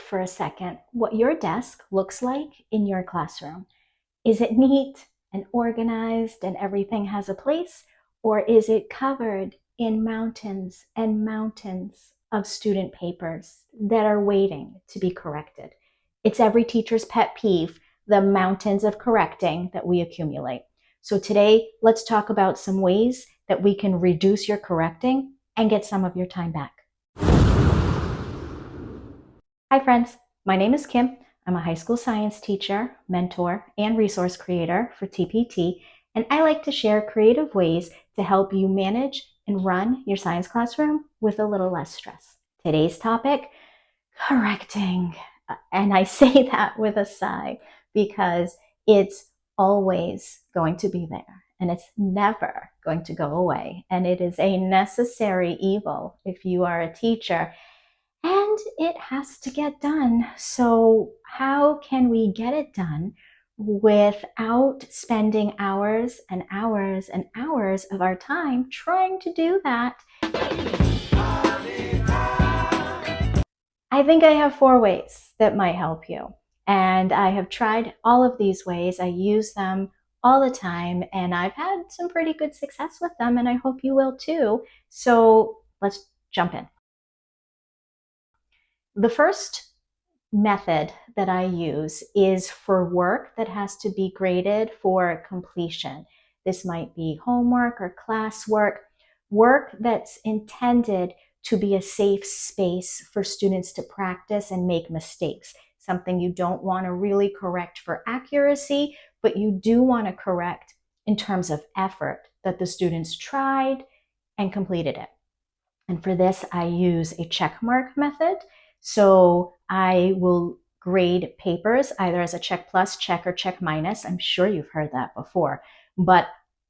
for a second what your desk looks like in your classroom. Is it neat and organized and everything has a place? Or is it covered in mountains and mountains of student papers that are waiting to be corrected? It's every teacher's pet peeve, the mountains of correcting that we accumulate. So today, let's talk about some ways that we can reduce your correcting and get some of your time back. Hi friends, my name is Kim. I'm a high school science teacher, mentor, and resource creator for TPT, and I like to share creative ways to help you manage and run your science classroom with a little less stress. Today's topic, correcting. And I say that with a sigh because it's always going to be there and it's never going to go away. And it is a necessary evil if you are a teacher. And it has to get done. So how can we get it done without spending hours and hours and hours of our time trying to do that? I think I have 4 ways that might help you. And I have tried all of these ways. I use them all the time and I've had some pretty good success with them and I hope you will too. So let's jump in. The first method that I use is for work that has to be graded for completion. This might be homework or classwork, work that's intended to be a safe space for students to practice and make mistakes. Something you don't want to really correct for accuracy, but you do want to correct in terms of effort that the students tried and completed it. And for this, I use a check mark method. So I will grade papers either as a check plus, check, or check minus. I'm sure you've heard that before, but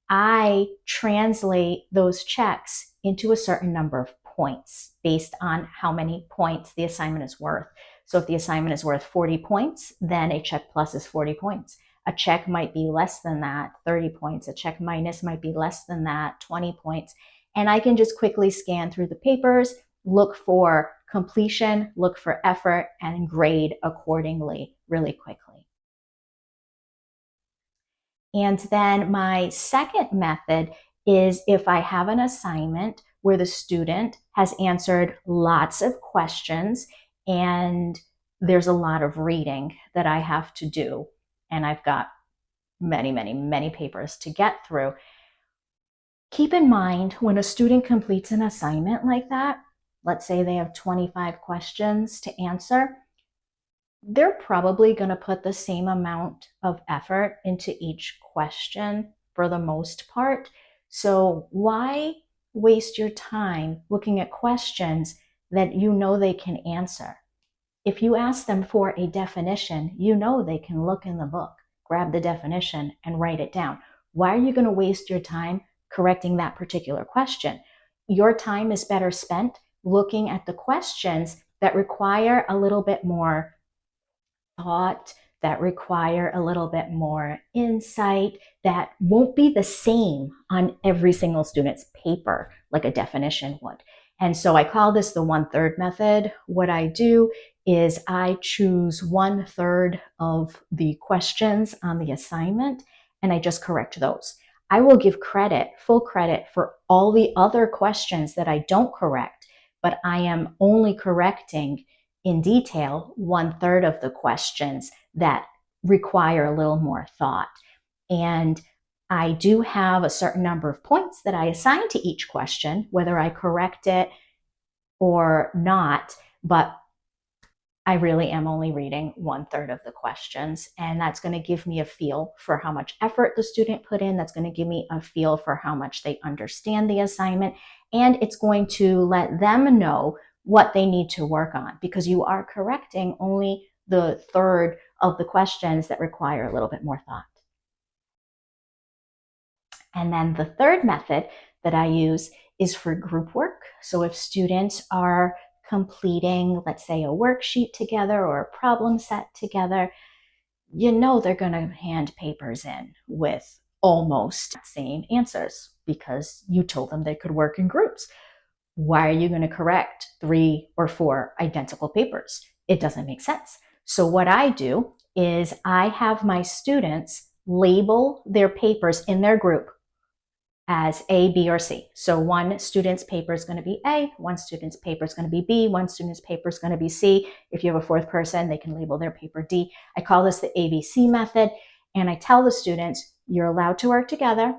I translate those checks into a certain number of points based on how many points the assignment is worth. So if the assignment is worth 40 points, then a check plus is 40 points. A check might be less than that, 30 points. A check minus might be less than that, 20 points. And I can just quickly scan through the papers, look for completion, look for effort, and grade accordingly really quickly. And then my second method is if I have an assignment where the student has answered lots of questions and there's a lot of reading that I have to do, and I've got many papers to get through. Keep in mind when a student completes an assignment like that, let's say they have 25 questions to answer, they're probably going to put the same amount of effort into each question for the most part. So why waste your time looking at questions that you know they can answer? If you ask them for a definition, you know they can look in the book, grab the definition, and write it down. Why are you going to waste your time correcting that particular question? Your time is better spent looking at the questions that require a little bit more thought, that require a little bit more insight, that won't be the same on every single student's paper like a definition would. And so I call this the 1/3 method. What I do is I choose 1/3 of the questions on the assignment and I just correct those. I will give credit, full credit, for all the other questions that I don't correct, but I am only correcting in detail 1/3 of the questions that require a little more thought. And I do have a certain number of points that I assign to each question, whether I correct it or not, but I really am only reading 1/3 of the questions, and that's going to give me a feel for how much effort the student put in. That's going to give me a feel for how much they understand the assignment, and it's going to let them know what they need to work on, because you are correcting only the 1/3 of the questions that require a little bit more thought. And then the third method that I use is for group work. So if students are completing, let's say, a worksheet together or a problem set together, you know they're going to hand papers in with almost same answers because you told them they could work in groups. Why are you going to correct 3 or 4 identical papers? it doesn't make sense. So what I do is I have my students label their papers in their group as A, B, or C. So one student's paper is going to be A, one student's paper is going to be B, one student's paper is going to be C. If you have a fourth person, they can label their paper D. I call this the ABC method, and I tell the students, you're allowed to work together.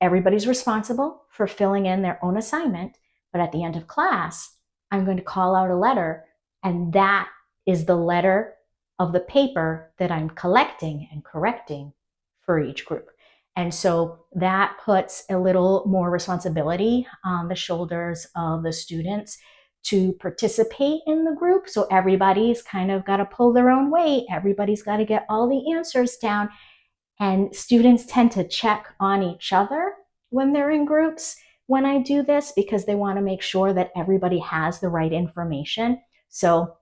Everybody's responsible for filling in their own assignment, but at the end of class, I'm going to call out a letter, and that is the letter of the paper that I'm collecting and correcting for each group. And so that puts a little more responsibility on the shoulders of the students to participate in the group. So everybody's kind of got to pull their own weight. Everybody's got to get all the answers down. And students tend to check on each other when they're in groups when I do this, because they want to make sure that everybody has the right information. So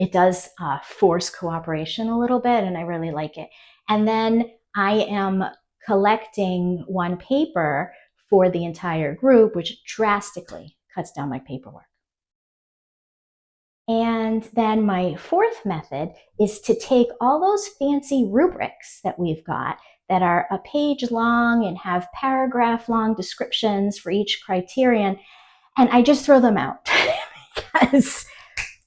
it does force cooperation a little bit, and I really like it. And then I am collecting one paper for the entire group, which drastically cuts down my paperwork. And then my fourth method is to take all those fancy rubrics that we've got that are a page long and have paragraph long descriptions for each criterion, and I just throw them out because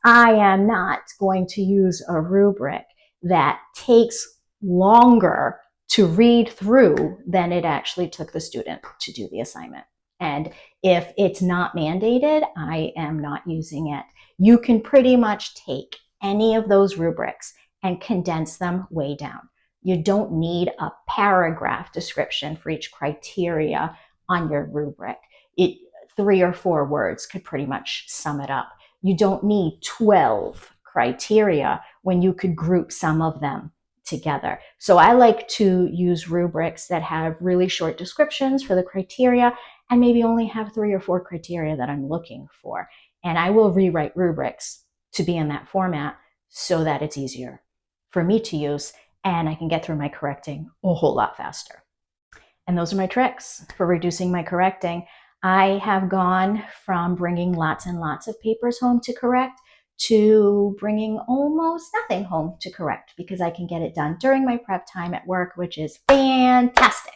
I am not going to use a rubric that takes longer to read through than it actually took the student to do the assignment. And if it's not mandated, I am not using it. You can pretty much take any of those rubrics and condense them way down. You don't need a paragraph description for each criteria on your rubric. 3 or 4 words could pretty much sum it up. You don't need 12 criteria when you could group some of them together. So I like to use rubrics that have really short descriptions for the criteria and maybe only have 3 or 4 criteria that I'm looking for. And I will rewrite rubrics to be in that format so that it's easier for me to use and I can get through my correcting a whole lot faster. And those are my tricks for reducing my correcting. I have gone from bringing lots and lots of papers home to correct to bringing almost nothing home to correct because I can get it done during my prep time at work, which is fantastic.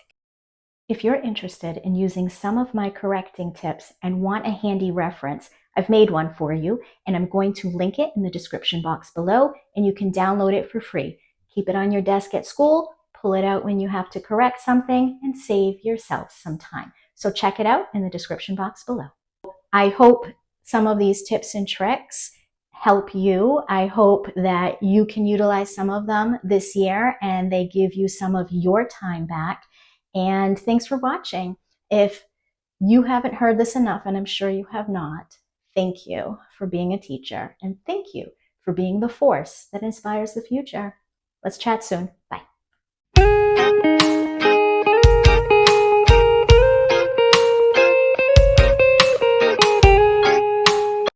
If you're interested in using some of my correcting tips and want a handy reference, I've made one for you, and I'm going to link it in the description box below, and you can download it for free. Keep it on your desk at school, pull it out when you have to correct something, and save yourself some time. So check it out in the description box below. I hope some of these tips and tricks help you. I hope that you can utilize some of them this year and they give you some of your time back. And thanks for watching. If you haven't heard this enough, and I'm sure you have not, thank you for being a teacher, and thank you for being the force that inspires the future. Let's chat soon. Bye.